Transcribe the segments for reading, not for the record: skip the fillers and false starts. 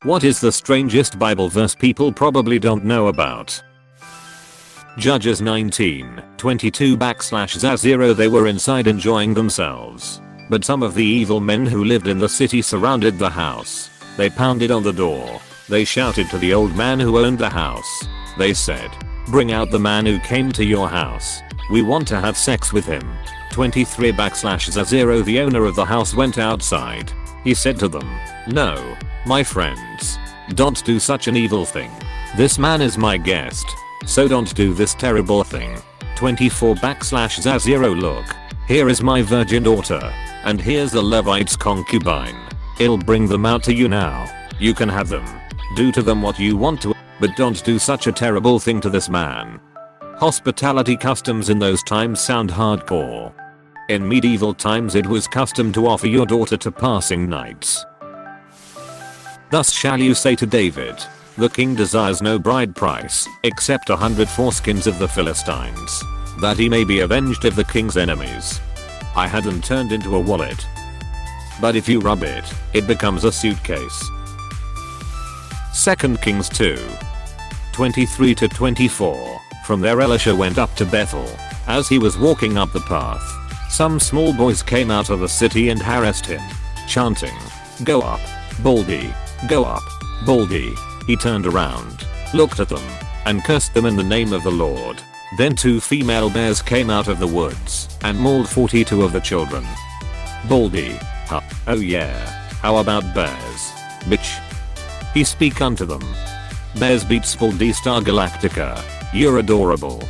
What is the strangest Bible verse people probably don't know about? Judges 19:22/0. They were inside enjoying themselves. But some of the evil men who lived in the city surrounded the house. They pounded on the door. They shouted to the old man who owned the house. They said, "Bring out the man who came to your house. We want to have sex with him." 23/0. The owner of the house went outside. He said to them, "No, my friends. Don't do such an evil thing. This man is my guest. So don't do this terrible thing." 24/0. Look, here is my virgin daughter. And here's the Levite's concubine. I'll bring them out to you now. You can have them. Do to them what you want to, but don't do such a terrible thing to this man. Hospitality customs in those times sound hardcore. In medieval times it was custom to offer your daughter to passing knights. Thus shall you say to David, "The king desires no bride price, except 100 foreskins of the Philistines, that he may be avenged of the king's enemies." I had them turned into a wallet. But if you rub it, it becomes a suitcase. 2 Kings 2:23-24. From there Elisha went up to Bethel. As he was walking up the path, some small boys came out of the city and harassed him, chanting, "Go up, Baldy, go up, Baldy." He turned around, looked at them, and cursed them in the name of the Lord. Then 2 female bears came out of the woods and mauled 42 of the children. Baldy, huh, oh yeah, how about bears, bitch? He speak unto them. Bears beats Baldy Star Galactica, you're adorable.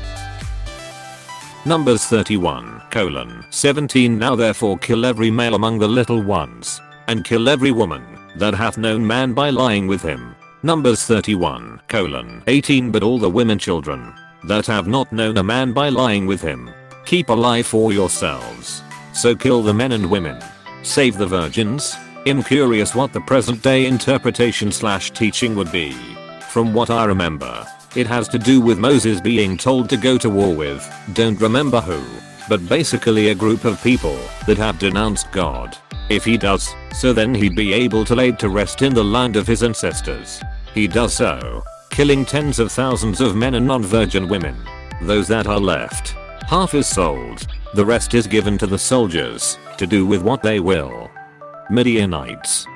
Numbers 31:17. Now therefore kill every male among the little ones, and kill every woman that hath known man by lying with him. Numbers 31:18. But all the women children that have not known a man by lying with him, keep alive for yourselves. So kill the men and women. Save the virgins. I'm curious what the present day interpretation/teaching would be. From what I remember, it has to do with Moses being told to go to war with, don't remember who, but basically a group of people that have denounced God. If he does, so then he'd be able to lay to rest in the land of his ancestors. He does so, killing tens of thousands of men and non-virgin women. Those that are left, half is sold, the rest is given to the soldiers, to do with what they will. Midianites.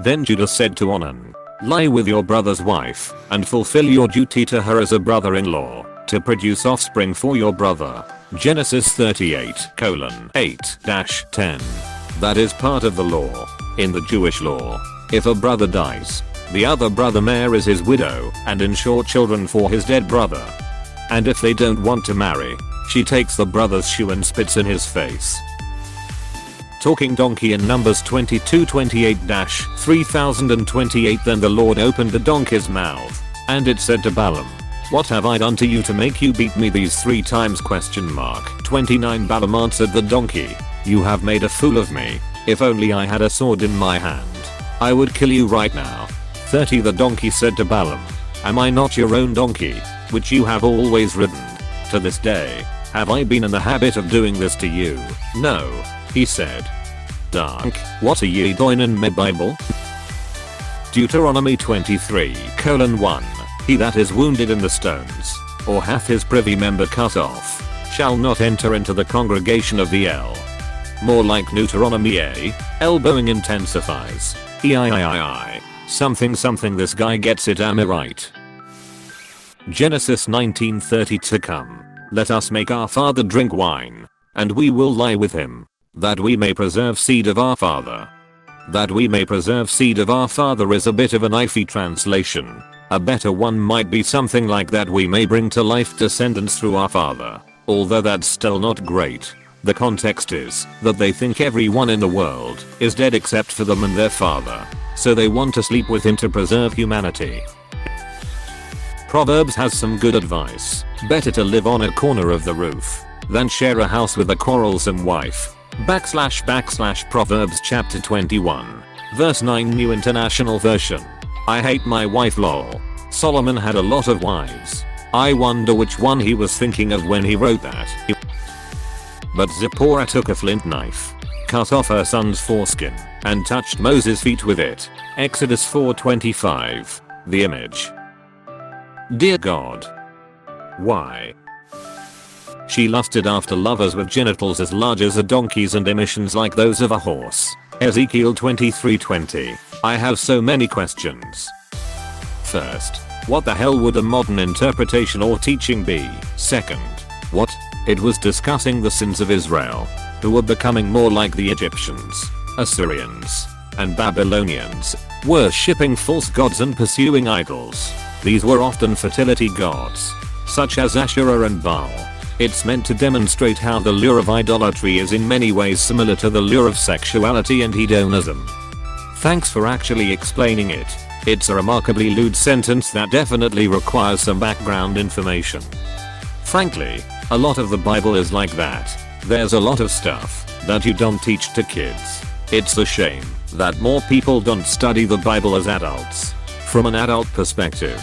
Then Judah said to Onan, "Lie with your brother's wife, and fulfill your duty to her as a brother-in-law, to produce offspring for your brother." Genesis 38:8-10. That is part of the law. In the Jewish law, if a brother dies, the other brother marries his widow and ensure children for his dead brother. And if they don't want to marry, she takes the brother's shoe and spits in his face. Talking donkey in Numbers 22:28-3028. Then the Lord opened the donkey's mouth, and it said to Balaam, "What have I done to you to make you beat me these 3 times?" 29. Balaam answered the donkey, "You have made a fool of me. If only I had a sword in my hand, I would kill you right now." 30. The donkey said to Balaam, "Am I not your own donkey, which you have always ridden? To this day, have I been in the habit of doing this to you?" "No," he said. "Dark, what are ye doing in my Bible?" Deuteronomy 23:1. He that is wounded in the stones, or hath his privy member cut off, shall not enter into the congregation of the L. More like Deuteronomy A. Elbowing intensifies. EIII. Something. This guy gets it, am I right? Genesis 19:30. Come, let us make our father drink wine, and we will lie with him, that we may preserve seed of our father. That we may preserve seed of our father is a bit of an iffy translation. A better one might be something like that we may bring to life descendants through our father, although that's still not great. The context is that they think everyone in the world is dead except for them and their father, so they want to sleep with him to preserve humanity. Proverbs has some good advice. Better to live on a corner of the roof than share a house with a quarrelsome wife. / Proverbs chapter 21, verse 9 New International Version. I hate my wife lol. Solomon had a lot of wives. I wonder which one he was thinking of when he wrote that. But Zipporah took a flint knife, cut off her son's foreskin, and touched Moses' feet with it. Exodus 4:25. The image. Dear God. Why? She lusted after lovers with genitals as large as a donkey's and emissions like those of a horse. Ezekiel 23:20. I have so many questions. First, what the hell would a modern interpretation or teaching be? Second, what? It was discussing the sins of Israel, who were becoming more like the Egyptians, Assyrians, and Babylonians, worshipping false gods and pursuing idols. These were often fertility gods, such as Asherah and Baal. It's meant to demonstrate how the lure of idolatry is in many ways similar to the lure of sexuality and hedonism. Thanks for actually explaining it. It's a remarkably lewd sentence that definitely requires some background information. Frankly, a lot of the Bible is like that. There's a lot of stuff that you don't teach to kids. It's a shame that more people don't study the Bible as adults, from an adult perspective.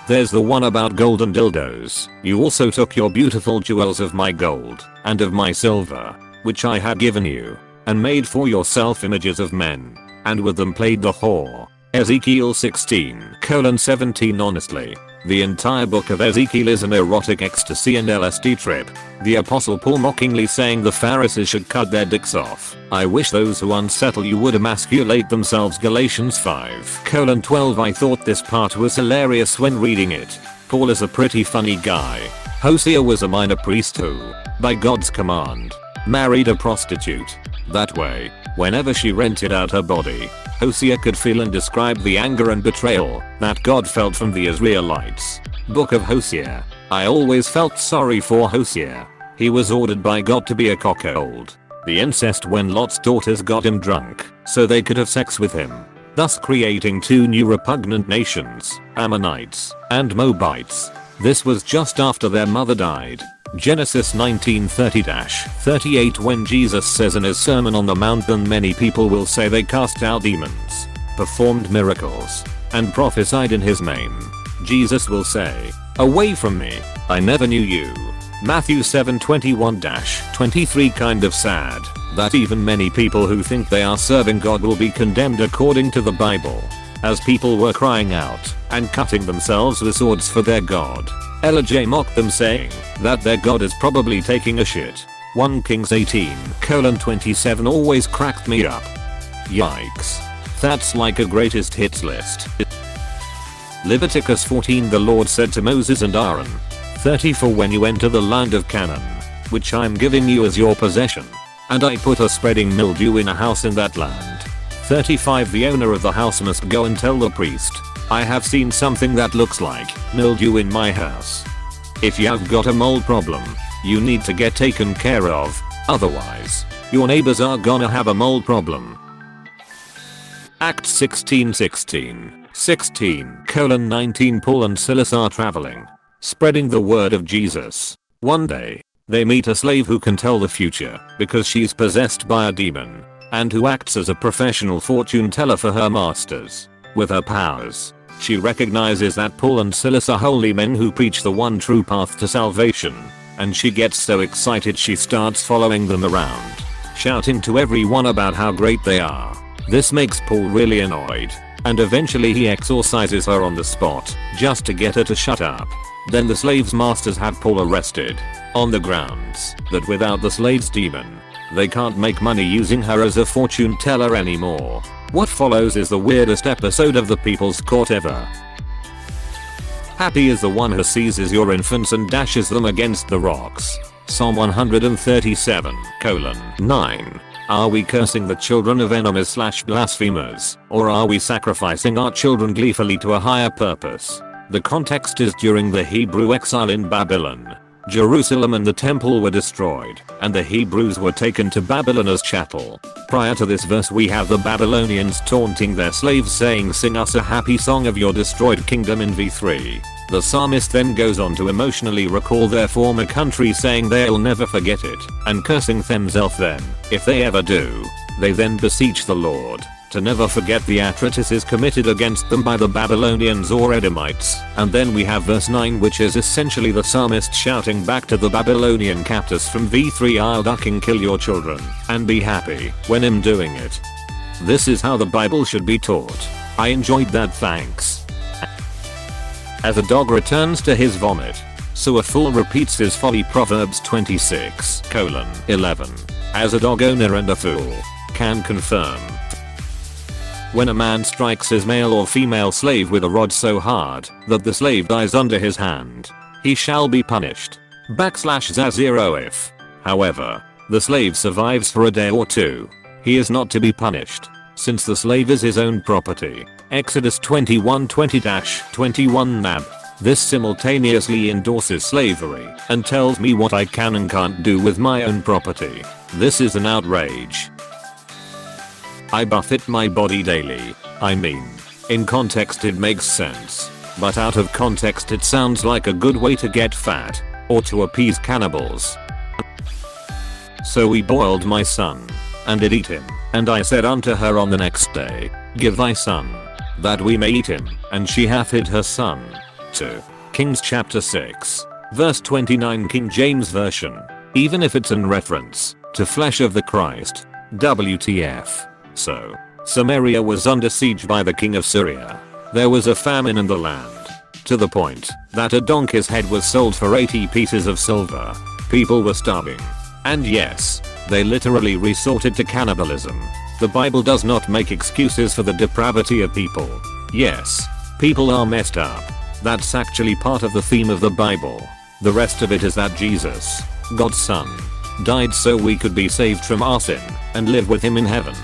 There's the one about golden dildos. You also took your beautiful jewels of my gold and of my silver, which I had given you, and made for yourself images of men, and with them played the whore. Ezekiel 16:17. Honestly, the entire book of Ezekiel is an erotic ecstasy and LSD trip. The apostle Paul mockingly saying the Pharisees should cut their dicks off. I wish those who unsettle you would emasculate themselves. Galatians 5:12. I thought this part was hilarious when reading it. Paul is a pretty funny guy. Hosea was a minor priest who, by God's command, married a prostitute. That way, whenever she rented out her body, Hosea could feel and describe the anger and betrayal that God felt from the Israelites. Book of Hosea. I always felt sorry for Hosea. He was ordered by God to be a cuckold. The incest when Lot's daughters got him drunk so they could have sex with him, thus creating two new repugnant nations, Ammonites and Moabites. This was just after their mother died. Genesis 19:30-38. When Jesus says in his Sermon on the Mount, then many people will say they cast out demons, performed miracles, and prophesied in his name. Jesus will say, away from me, I never knew you. Matthew 7:21-23. Kind of sad that even many people who think they are serving God will be condemned according to the Bible, as people were crying out and cutting themselves with swords for their God. Elijah mocked them, saying that their God is probably taking a shit. 1 Kings 18:27 always cracked me up. Yikes. That's like a greatest hits list. Leviticus 14. The Lord said to Moses and Aaron, 30. For when you enter the land of Canaan, which I am giving you as your possession, and I put a spreading mildew in a house in that land. 35. The owner of the house must go and tell the priest, I have seen something that looks like mildew in my house. If you have got a mold problem, you need to get taken care of, otherwise, your neighbors are gonna have a mold problem. Acts 16:19. Paul and Silas are traveling, spreading the word of Jesus. One day, they meet a slave who can tell the future because she's possessed by a demon, and who acts as a professional fortune teller for her masters. With her powers, she recognizes that Paul and Silas are holy men who preach the one true path to salvation, and she gets so excited she starts following them around, shouting to everyone about how great they are. This makes Paul really annoyed, and eventually he exorcises her on the spot, just to get her to shut up. Then the slave's masters have Paul arrested, on the grounds that without the slave's demon, they can't make money using her as a fortune teller anymore. What follows is the weirdest episode of the People's Court ever. Happy is the one who seizes your infants and dashes them against the rocks. Psalm 137:9. Are we cursing the children of enemies/blasphemers, or are we sacrificing our children gleefully to a higher purpose? The context is during the Hebrew exile in Babylon. Jerusalem and the temple were destroyed, and the Hebrews were taken to Babylon as chattel. Prior to this verse we have the Babylonians taunting their slaves, saying, sing us a happy song of your destroyed kingdom in V3. The psalmist then goes on to emotionally recall their former country, saying they'll never forget it, and cursing themselves then, if they ever do. They then beseech the Lord to never forget the atrocities committed against them by the Babylonians or Edomites. And then we have verse 9, which is essentially the psalmist shouting back to the Babylonian captors from V3, I'll ducking kill your children and be happy when I'm doing it. This is how the Bible should be taught. I enjoyed that, thanks. As a dog returns to his vomit, so a fool repeats his folly. Proverbs 26:11. As a dog owner and a fool can confirm. When a man strikes his male or female slave with a rod so hard that the slave dies under his hand, he shall be punished. /0 If, however, the slave survives for a day or two, he is not to be punished, since the slave is his own property. Exodus 21:20-21 NAB. This simultaneously endorses slavery and tells me what I can and can't do with my own property. This is an outrage. I buffet my body daily. I mean, in context it makes sense, but out of context it sounds like a good way to get fat, or to appease cannibals. So we boiled my son, and did eat him, and I said unto her on the next day, Give thy son, that we may eat him, and she hath hid her son. 2 Kings chapter 6, verse 29 King James Version. Even if it's in reference to flesh of the Christ. WTF. So, Samaria was under siege by the king of Syria. There was a famine in the land, to the point that a donkey's head was sold for 80 pieces of silver. People were starving. And yes, they literally resorted to cannibalism. The Bible does not make excuses for the depravity of people. Yes, people are messed up. That's actually part of the theme of the Bible. The rest of it is that Jesus, God's son, died so we could be saved from our sin and live with him in heaven.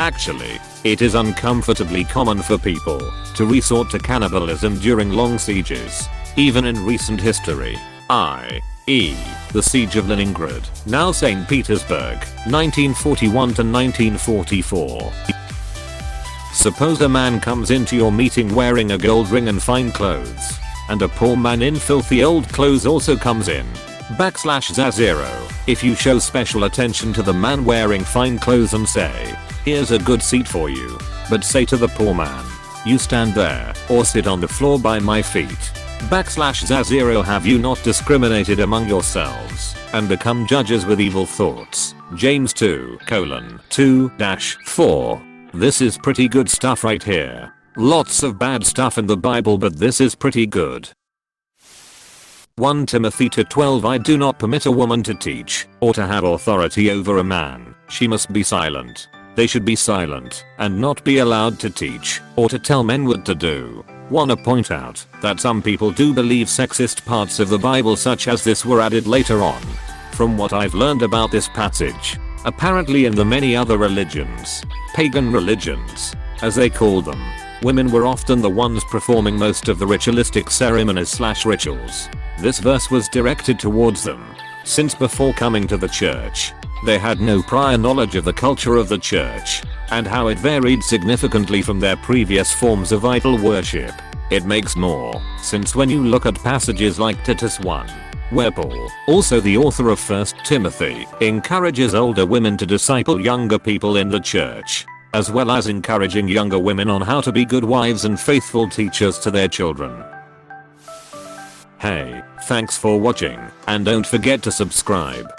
Actually, it is uncomfortably common for people to resort to cannibalism during long sieges, even in recent history, i.e., the Siege of Leningrad, now St. Petersburg, 1941 to 1944. Suppose a man comes into your meeting wearing a gold ring and fine clothes, and a poor man in filthy old clothes also comes in. /0. If you show special attention to the man wearing fine clothes and say, here's a good seat for you, but say to the poor man, you stand there, or sit on the floor by my feet. /0. Have you not discriminated among yourselves, and become judges with evil thoughts? James 2:2-4. This is pretty good stuff right here. Lots of bad stuff in the Bible, but this is pretty good. 1 Timothy 2:12 I do not permit a woman to teach, or to have authority over a man. She must be silent. They should be silent, and not be allowed to teach, or to tell men what to do. Wanna point out that some people do believe sexist parts of the Bible such as this were added later on. From what I've learned about this passage, apparently in the many other religions, pagan religions, as they call them, women were often the ones performing most of the ritualistic ceremonies/rituals. This verse was directed towards them, since before coming to the church, they had no prior knowledge of the culture of the church, and how it varied significantly from their previous forms of idol worship. It makes more sense when you look at passages like Titus 1, where Paul, also the author of 1 Timothy, encourages older women to disciple younger people in the church, as well as encouraging younger women on how to be good wives and faithful teachers to their children. Hey, thanks for watching, and don't forget to subscribe.